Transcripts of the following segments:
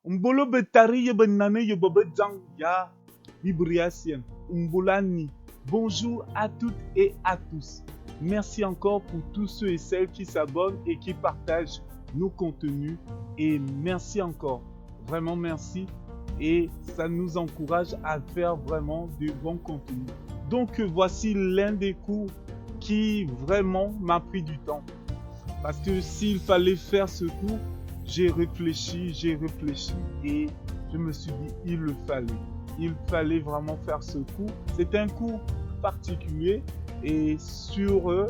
Mbolo betari ye benane ye bobe dzang ya bibriasien. Mbolani. Bonjour à toutes et à tous. Merci encore pour tous ceux et celles qui s'abonnent et qui partagent nos contenus. Et merci encore. Vraiment merci. Et ça nous encourage à faire vraiment de bons contenus. Donc voici l'un des cours qui vraiment m'a pris du temps. Parce que s'il fallait faire ce cours, j'ai réfléchi et je me suis dit, il le fallait. Il fallait vraiment faire ce cours. C'est un cours particulier et sur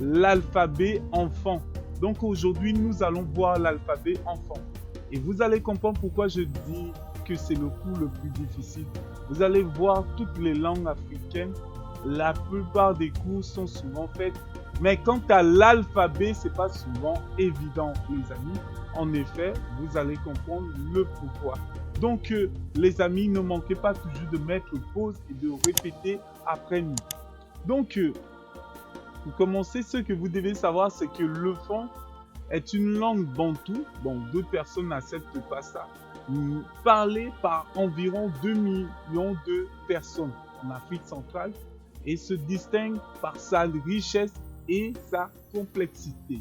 l'alphabet enfant. Donc aujourd'hui, nous allons voir l'alphabet enfant. Et vous allez comprendre pourquoi je dis que c'est le cours le plus difficile. Vous allez voir toutes les langues africaines. La plupart des cours sont souvent faits. Mais quant à l'alphabet, c'est pas souvent évident, les amis. En effet, vous allez comprendre le pourquoi. Donc, les amis, ne manquez pas toujours de mettre pause et de répéter après nous. Donc, pour commencer, ce que vous devez savoir, c'est que le fon est une langue bantoue. Bon, d'autres personnes n'acceptent pas ça. Parlée par environ 2 millions de personnes en Afrique centrale et se distingue par sa richesse et sa complexité.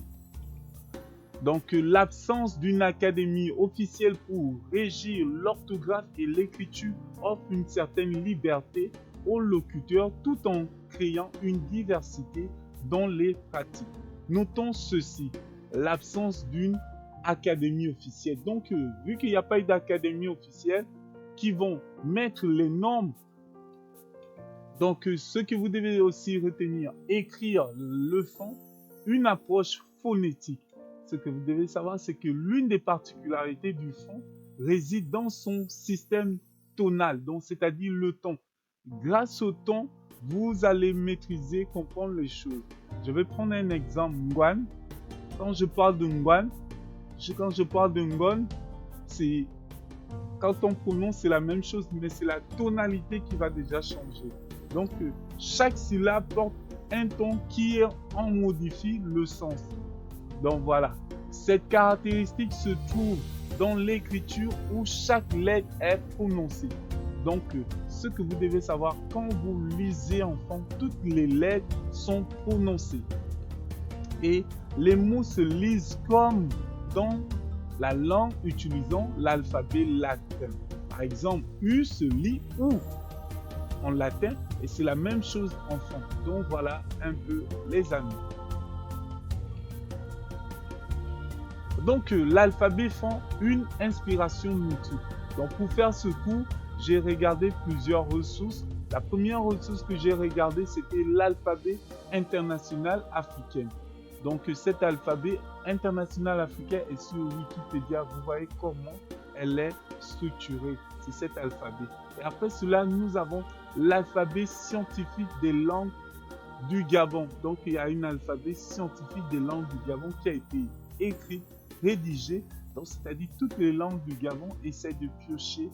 Donc, l'absence d'une académie officielle pour régir l'orthographe et l'écriture offre une certaine liberté aux locuteurs tout en créant une diversité dans les pratiques. Notons ceci, l'absence d'une académie officielle. Donc, vu qu'il n'y a pas eu d'académie officielle qui vont mettre les normes, donc ce que vous devez aussi retenir, écrire le fon, une approche phonétique. Ce que vous devez savoir, c'est que l'une des particularités du fon réside dans son système tonal, donc c'est-à-dire le ton. Grâce au ton, vous allez maîtriser, comprendre les choses. Je vais prendre un exemple, Ngwan. Quand je parle de Ngwan, c'est quand on prononce, c'est la même chose, mais c'est la tonalité qui va déjà changer. Donc, chaque syllabe porte un ton qui en modifie le sens. Donc voilà, cette caractéristique se trouve dans l'écriture où chaque lettre est prononcée. Donc, ce que vous devez savoir, quand vous lisez enfant, toutes les lettres sont prononcées. Et les mots se lisent comme dans la langue utilisant l'alphabet latin. Par exemple, U se lit OU en latin et c'est la même chose en fon. Donc voilà un peu les amis. Donc l'alphabet fon une inspiration multiple. Donc pour faire ce cours, j'ai regardé plusieurs ressources. La première ressource que j'ai regardée, c'était l'alphabet international africain. Donc cet alphabet international africain est sur Wikipédia. Vous voyez comment elle est structurée. C'est cet alphabet. Et après cela, nous avons l'alphabet scientifique des langues du Gabon. Donc il y a un alphabet scientifique des langues du Gabon qui a été écrit, rédigé. Donc c'est-à-dire toutes les langues du Gabon essaient de piocher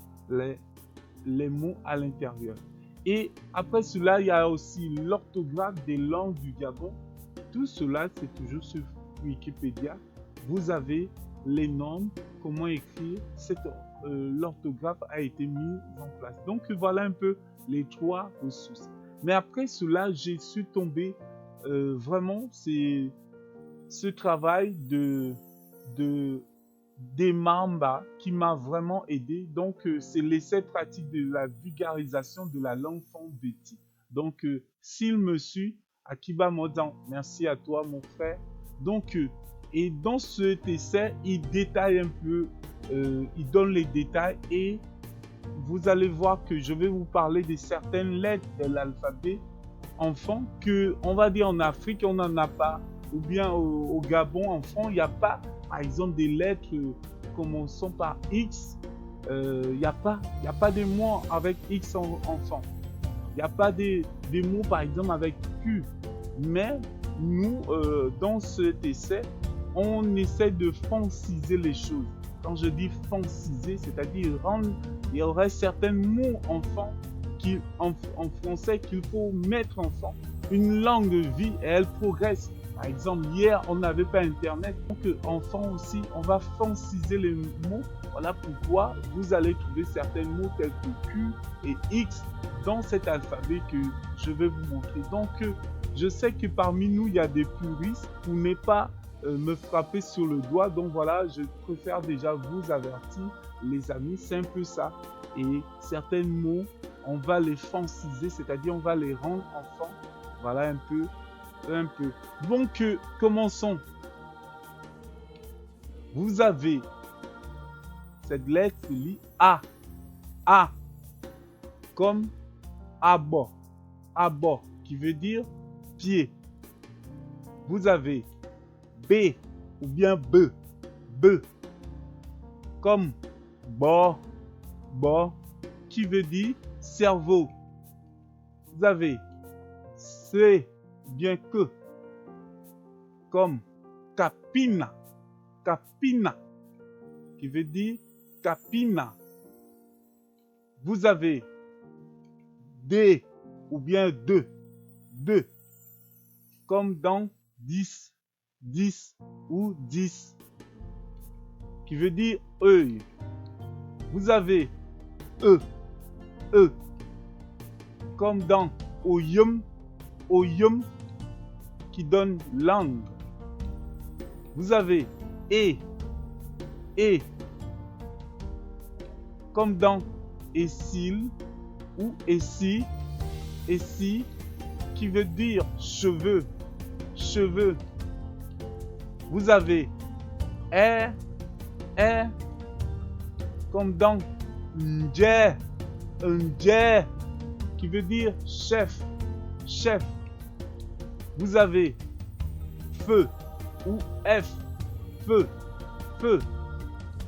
les mots à l'intérieur. Et après cela, il y a aussi l'orthographe des langues du Gabon. Tout cela, c'est toujours sur Wikipédia. Vous avez les normes, comment écrire. L'orthographe a été mise en place. Donc, voilà un peu les 3 ressources. Mais après cela, j'ai su tomber vraiment ce travail d'Emamba qui m'a vraiment aidé. Donc, c'est l'essai pratique de la vulgarisation de la langue fon-beti. Donc, s'il me suit, Akiba Modan, merci à toi mon frère. Donc, et dans cet essai, il détaille un peu, il donne les détails et vous allez voir que je vais vous parler de certaines lettres de l'alphabet enfant que, on va dire en Afrique, on n'en a pas. Ou bien au Gabon, enfant, il n'y a pas, par exemple, des lettres commençant par X. Il n'y a pas de mots avec X en enfant. Il n'y a pas des mots, par exemple, avec Q. Mais nous, dans cet essai, on essaie de franciser les choses. Quand je dis franciser, c'est-à-dire il y aurait certains mots enfants en français qu'il faut mettre enfant. Une langue vit et elle progresse. Par exemple, hier, on n'avait pas Internet. Donc, enfant aussi, on va franciser les mots. Voilà pourquoi vous allez trouver certains mots tels que Q et X dans cet alphabet que je vais vous montrer. Donc, je sais que parmi nous, il y a des puristes pour ne pas me frapper sur le doigt. Donc voilà, je préfère déjà vous avertir, les amis, c'est un peu ça. Et certains mots, on va les franciser, c'est-à-dire on va les rendre enfants. Voilà un peu. Donc, commençons. Vous avez cette lettre se lit A. A. Comme abo. Abo, qui veut dire pied. Vous avez B ou bien B. B. Comme bo. Bo, qui veut dire cerveau. Vous avez C ou bien que. Comme capina. Capina, qui veut dire capina. Vous avez D ou bien 2. 2. Comme dans 10. 10 ou 10. Qui veut dire œil. Vous avez E. E. Comme dans oyum. Oyum. Qui donne langue. Vous avez E. E. Comme dans essil ou essi. Essi, qui veut dire cheveux. Cheveux. Vous avez R. R. Comme dans Nje. Nje, qui veut dire chef. Chef. Vous avez feu ou F. Feu. Feu,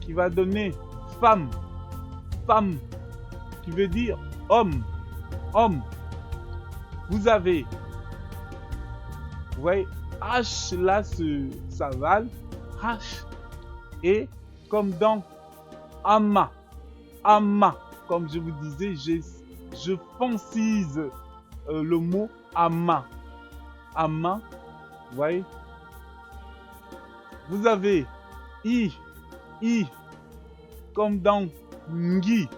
qui va donner femme. Femme, qui veut dire homme. Homme. Vous avez, vous voyez, H là s'avale. H. Et comme dans ama. Ama. Comme je vous disais, je francise le mot ama. Ama. Vous voyez. Vous avez I. I. Comme dans Ngi.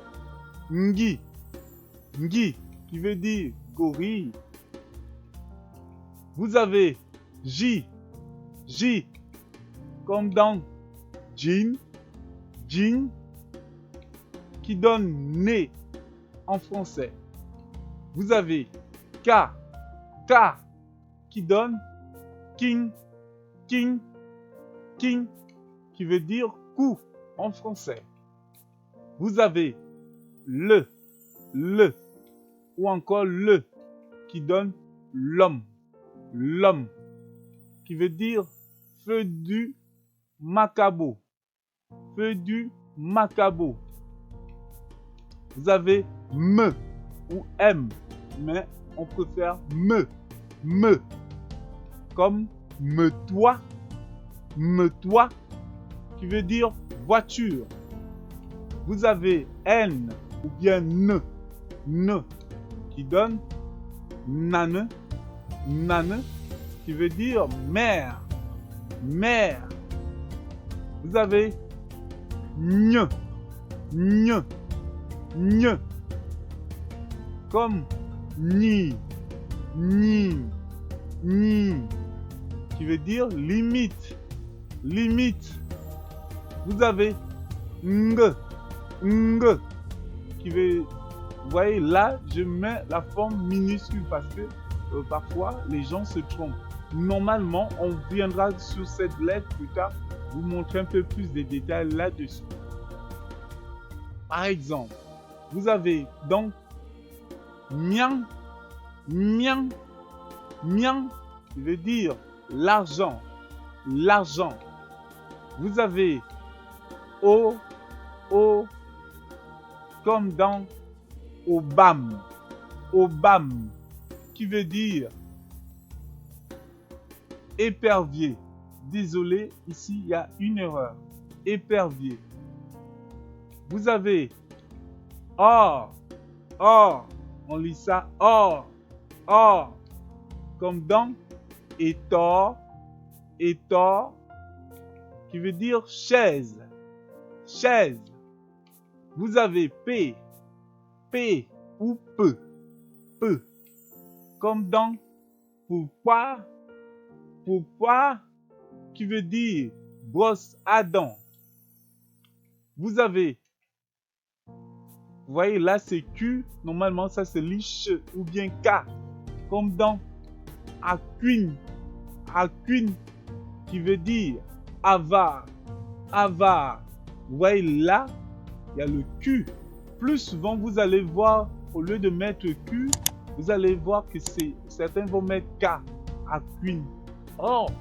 Ngi. Ngi. Qui veut dire gorille. Vous avez J. J. Comme dans Jean. Jean. Qui donne nez en français. Vous avez K. K. Qui donne king. King. King. Qui veut dire cou en français. Vous avez le. Ou encore le, qui donne l'homme. L'homme, qui veut dire feu du macabo. Feu du macabo. Vous avez me ou M, mais on préfère me. Me. Comme me toi, qui veut dire voiture. Vous avez N ou bien ne, qui donne nane, qui veut dire mère. Vous avez gne, comme ni, qui veut dire limite. Vous avez ng, qui veut, vous voyez là, je mets la forme minuscule parce que parfois les gens se trompent. Normalement, on viendra sur cette lettre plus tard, vous montrer un peu plus de détails là-dessus. Par exemple, vous avez donc mian, qui veut dire l'argent. Vous avez o, comme dans obam, qui veut dire épervier. Désolé, ici il y a une erreur. Épervier. Vous avez or, on lit ça or, comme dans étor, et tor, qui veut dire chaise. Chaise. Vous avez P, P ou peu, peu. Comme dans pourquoi, qui veut dire brosse à dents. Vous avez, vous voyez là c'est Q, normalement ça c'est liche ou bien K. Comme dans acquine, qui veut dire avare, avare. Vous voyez là, il y a le Q. Plus souvent, vous allez voir, au lieu de mettre Q, vous allez voir que certains vont mettre K, acquine. Or,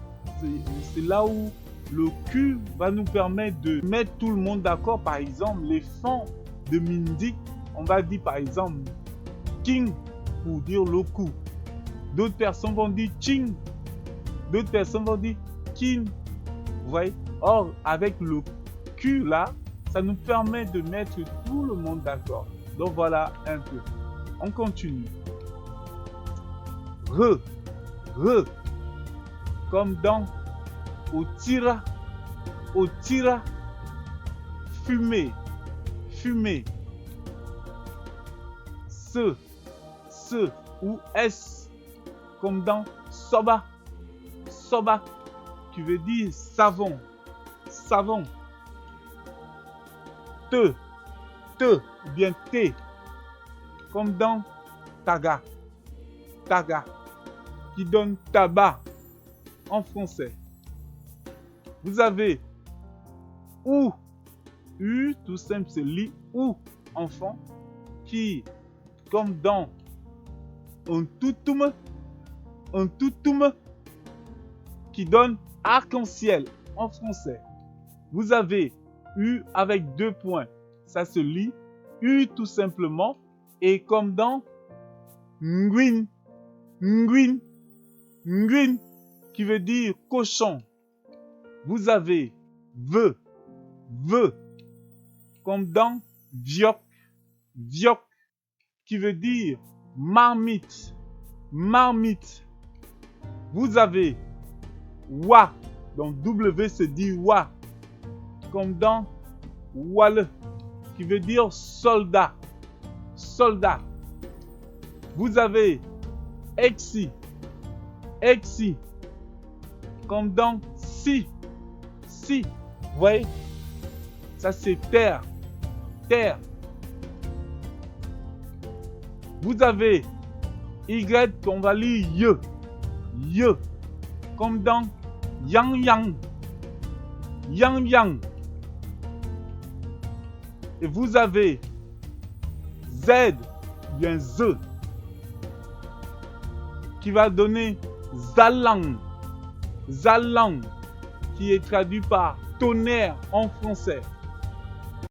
c'est là où le Q va nous permettre de mettre tout le monde d'accord. Par exemple, les fonds de Mindic, on va dire par exemple King pour dire le coup. D'autres personnes vont dire Ching. D'autres personnes vont dire King. Vous voyez? Or, avec le Q là, ça nous permet de mettre tout le monde d'accord. Donc voilà un peu. On continue. Re. Comme dans au tira, fumer. Se ou S, comme dans soba, qui veut dire savon. Te, ou bien T, comme dans taga, qui donne tabac en français. Vous avez ou, U, tout simple, c'est li, ou, enfant, qui, comme dans un toutoum, qui donne arc-en-ciel en français. Vous avez U avec 2 points, ça se lit U tout simplement, et comme dans nguin, qui veut dire cochon. Vous avez ve, comme dans vioc, qui veut dire marmite. Vous avez wa, donc W se dit wa, comme dans wale, qui veut dire soldat. Vous avez exi, comme dans si. Vous voyez, ça c'est terre. Vous avez Y qu'on va lire ye, comme dans yang. Et vous avez Z, bien Z, qui va donner zalang, qui est traduit par tonnerre en français.